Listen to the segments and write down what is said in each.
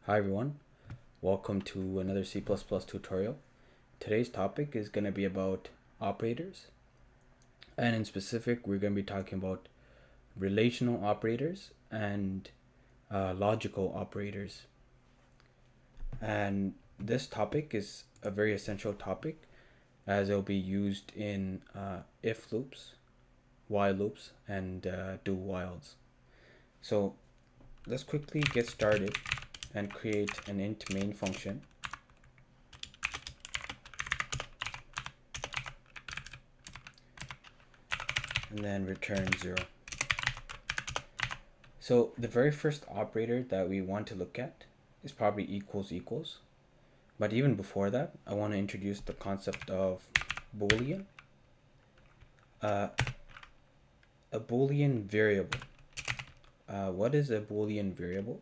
Hi everyone, welcome to another C++ tutorial. Today's topic is going to be about operators, and in specific we're going to be talking about relational operators and logical operators. And this topic is a very essential topic as it will be used in if loops, while loops, and do whiles. So let's quickly get started and create an int main function. And then return 0. So the very first operator that we want to look at is probably equals equals. But even before that, I want to introduce the concept of boolean. A boolean variable. What is a boolean variable?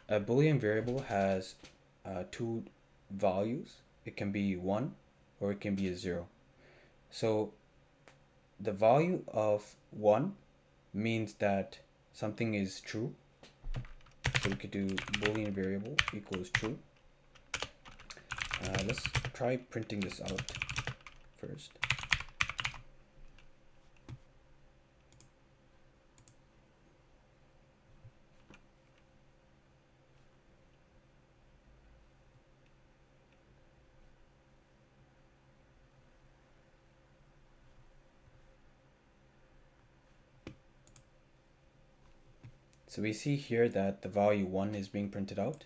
A boolean variable has two values. It can be 1 or it can be a 0. So the value of 1 means that something is true. So we could do boolean variable equals true. Let's try printing this out first. So we see here that the value 1 is being printed out.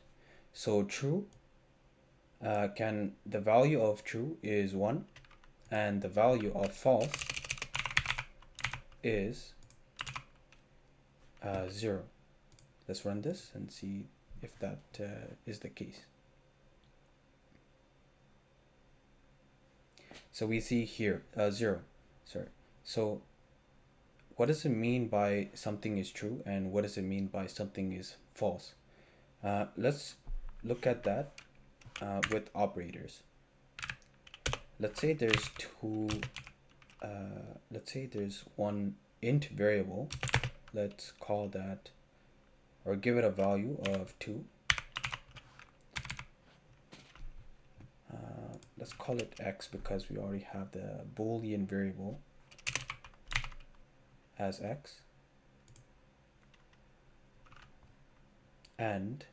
So true, the value of true is 1 and the value of false is 0. Let's run this and see if that is the case. So we see here 0. Sorry. So what does it mean by something is true and what does it mean by something is false? Let's look at that with operators. Let's say there's one int variable. Let's call that, or give it a value of 2. Let's call it x because we already have the boolean variable as x. And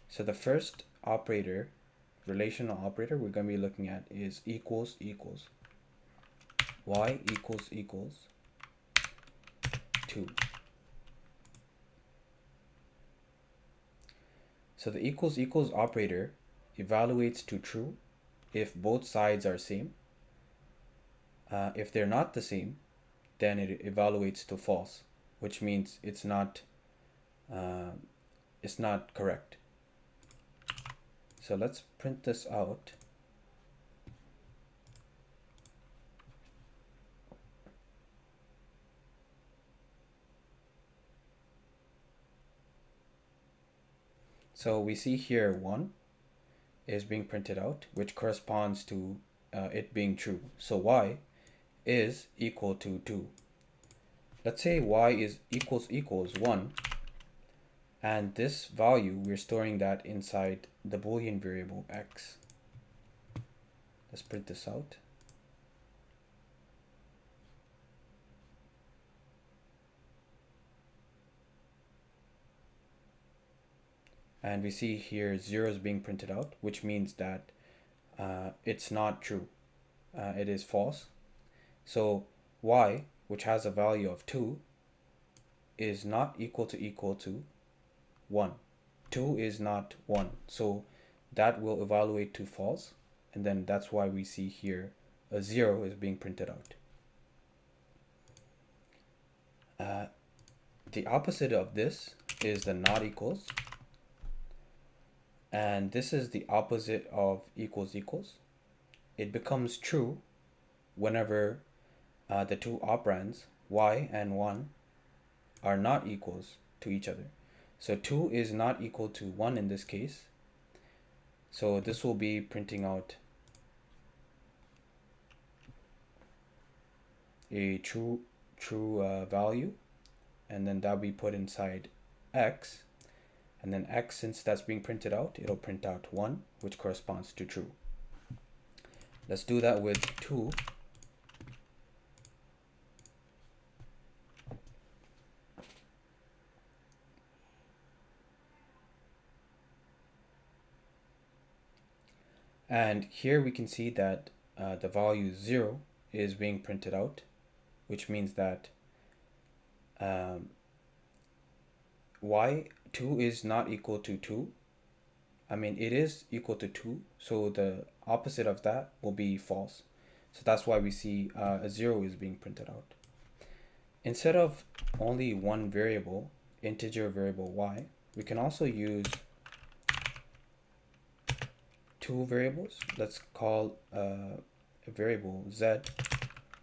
so the first operator, relational operator we're going to be looking at is equals equals. Y equals equals 2. So the equals equals operator evaluates to true if both sides are same. If they're not the same, then it evaluates to false, which means it's not correct. So let's print this out. So we see here 1 is being printed out, which corresponds to it being true. So y is equal to 2. Let's say y is equals 1, and this value, we're storing that inside the boolean variable x. Let's print this out. And we see here 0 is being printed out, which means that it's not true. It is false. So y, which has a value of 2, is not equal to 1. 2 is not 1. So that will evaluate to false. And then that's why we see here a 0 is being printed out. The opposite of this is the not equals. And this is the opposite of equals equals. It becomes true whenever the two operands, y and 1, are not equals to each other. So 2 is not equal to 1 in this case. So this will be printing out a true value, and then that'll be put inside x. And then x, since that's being printed out, it'll print out 1, which corresponds to true. Let's do that with 2. And here we can see that the value 0 is being printed out, which means that y2 is not equal to 2. I mean, it is equal to 2, so the opposite of that will be false. So that's why we see a 0 is being printed out. Instead of only one variable, integer variable y, we can also use 2 variables. Let's call a variable z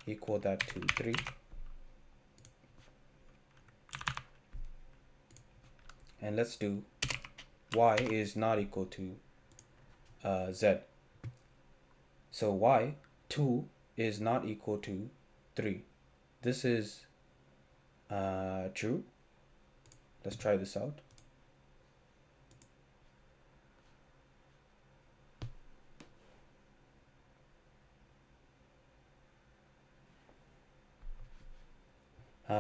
equal that to 3. And let's do y is not equal to z. So y2 is not equal to 3. This is true. Let's try this out.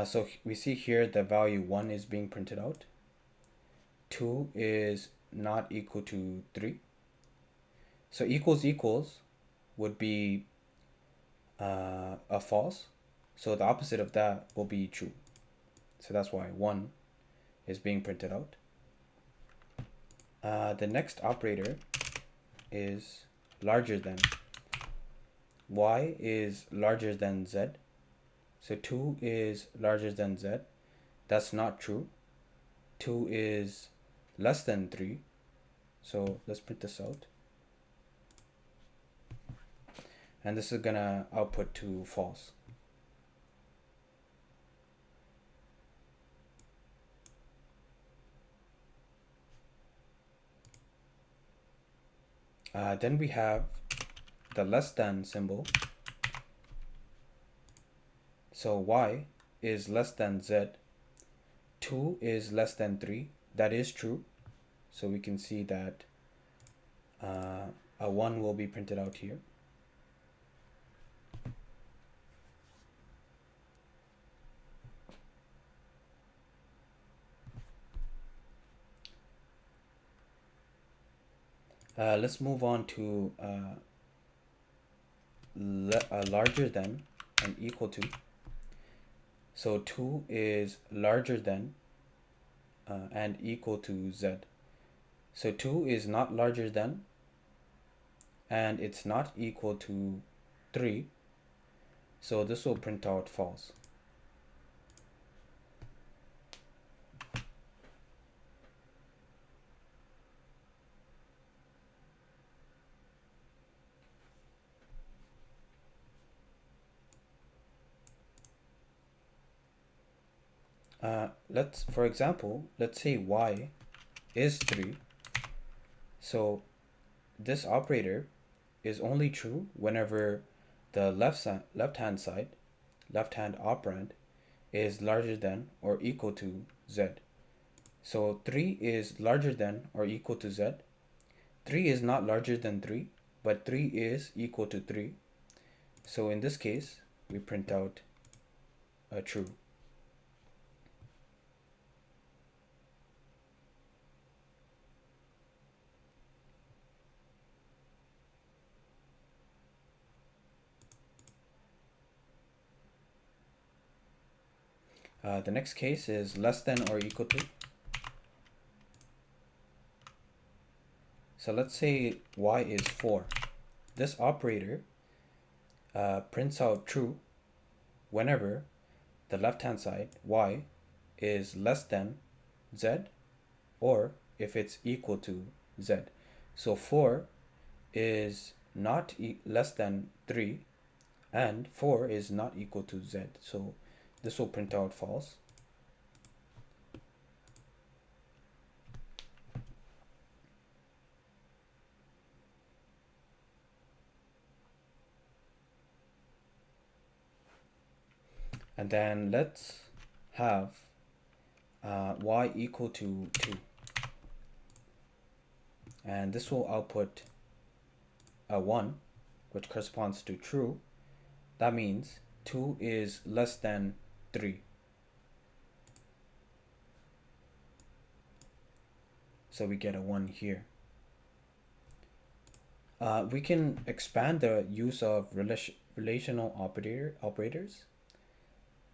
So we see here the value 1 is being printed out. 2 is not equal to 3. So equals would be a false. So the opposite of that will be true. So that's why 1 is being printed out. The next operator is larger than. Y is larger than z. So 2 is larger than z. That's not true. 2 is less than 3. So let's print this out. And this is gonna output to false. Then we have the less than symbol. So y is less than z. 2 is less than 3. That is true. So we can see that a 1 will be printed out here. Let's move on to larger than and equal to. So 2 is larger than and equal to z. So 2 is not larger than and it's not equal to 3. So this will print out false. For example, let's say y is 3. So this operator is only true whenever the left-hand operand is larger than or equal to z. So 3 is larger than or equal to z. 3 is not larger than 3, but 3 is equal to 3. So in this case, we print out a true. The next case is less than or equal to. So let's say y is 4. This operator prints out true whenever the left-hand side, y, is less than z or if it's equal to z. So 4 is not less than 3 and 4 is not equal to z. So this will print out false. And then let's have y equal to 2. and this will output a 1, which corresponds to true. That means 2 is less than 3. So we get a 1 here. We can expand the use of relational operators,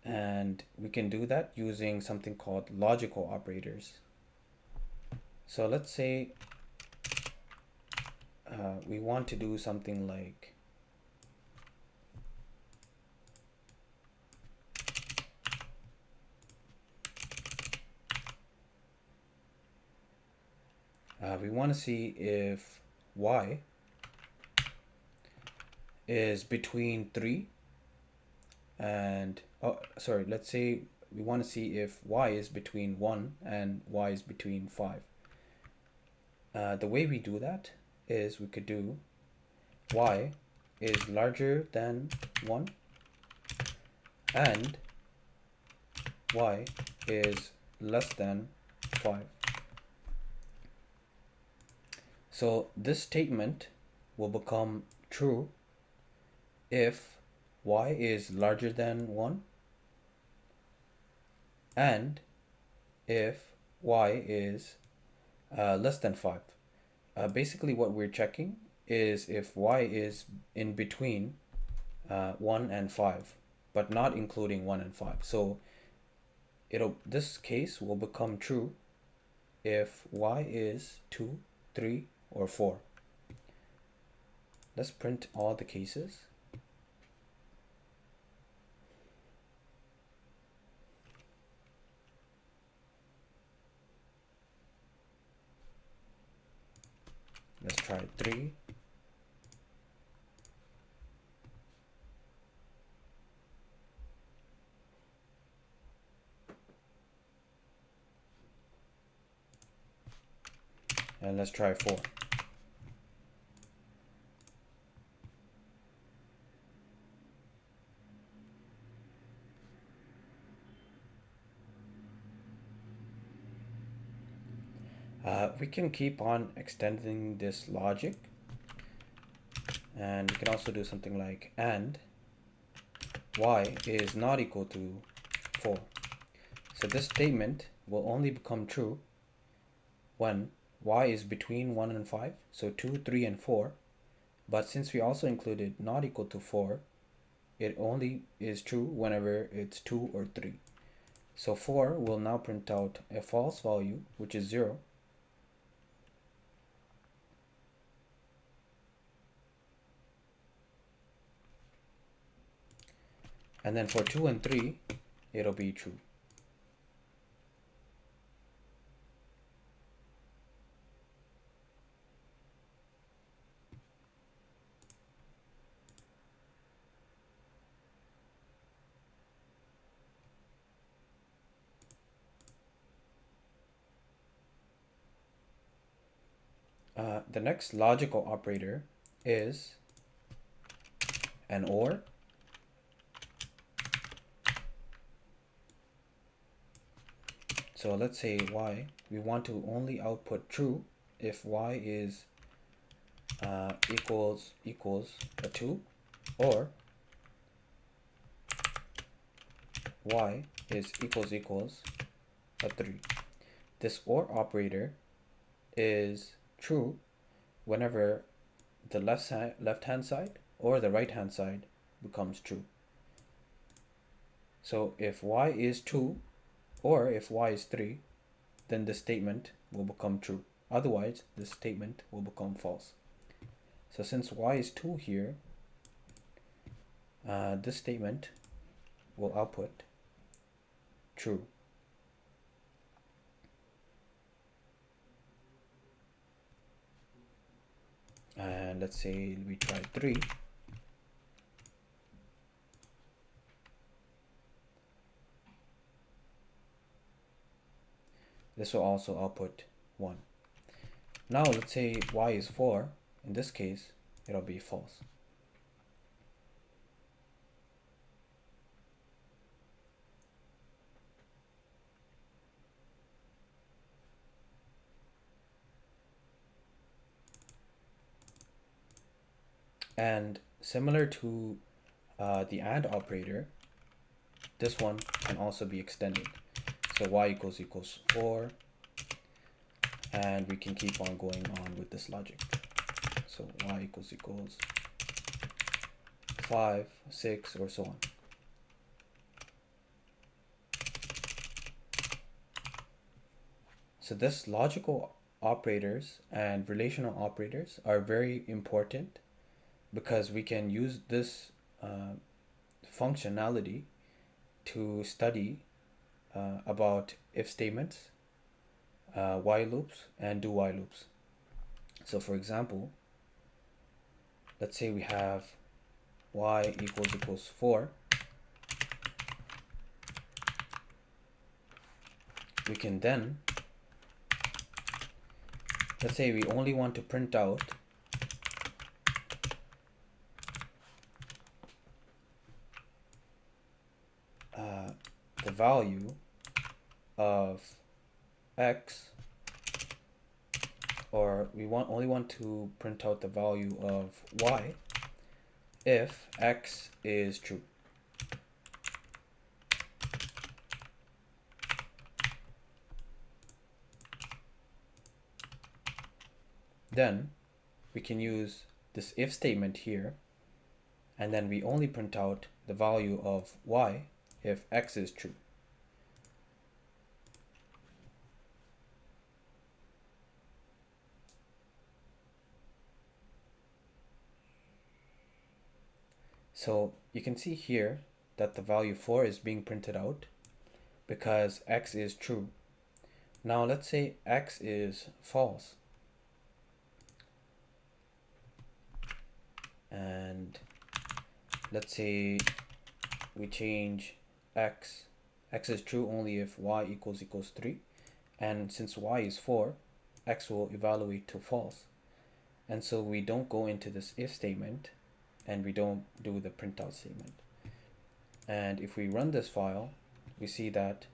and we can do that using something called logical operators. So let's say we want to do something like we want to see if y is between 3 and let's say we want to see if y is between 1 and y is between 5. The way we do that is we could do y is larger than 1 and y is less than 5. So this statement will become true if y is larger than 1 and if y is less than 5. Basically what we're checking is if y is in between 1 and 5, but not including 1 and 5. So this case will become true if y is 2, 3, or 4. Let's print all the cases. Let's try 3. And let's try 4. We can keep on extending this logic, and we can also do something like and y is not equal to 4. So this statement will only become true when y is between 1 and 5, so 2, 3, and 4. But since we also included not equal to 4, it only is true whenever it's 2 or 3. So 4 will now print out a false value, which is 0. And then for 2 and 3, it'll be true. The next logical operator is an OR. So let's say y, we want to only output true if y is equals a 2, or y is equals a 3. This OR operator is true whenever the left hand side or the right hand side becomes true. So if y is 2 or if y is 3, then the statement will become true. Otherwise, this statement will become false. So since y is 2 here, this statement will output true. And let's say we try 3. This will also output 1. Now let's say y is 4. In this case, it'll be false. And similar to the AND operator, this one can also be extended. So y equals 4, and we can keep on going on with this logic. So y equals 5, 6, or so on. So this logical operators and relational operators are very important because we can use this functionality to study about if statements, while loops, and do while loops. So for example, let's say we have y equals 4. We can then, let's say we only want to print out the value of x, or we only want to print out the value of y if x is true. Then we can use this if statement here, and then we only print out the value of y if x is true. So you can see here that the value 4 is being printed out because x is true. Now let's say x is false. And let's say we change x. X is true only if y equals 3. And since y is 4, x will evaluate to false. And so we don't go into this if statement, and we don't do the printout statement. And if we run this file, we see that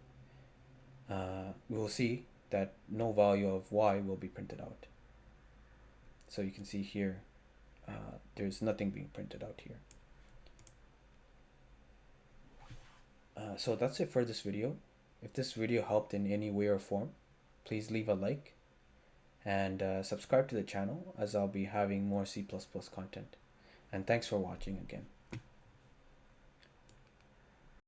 we will see that no value of y will be printed out. So you can see here, there's nothing being printed out here. So that's it for this video. If this video helped in any way or form, please leave a like and subscribe to the channel, as I'll be having more C++ content. And thanks for watching again.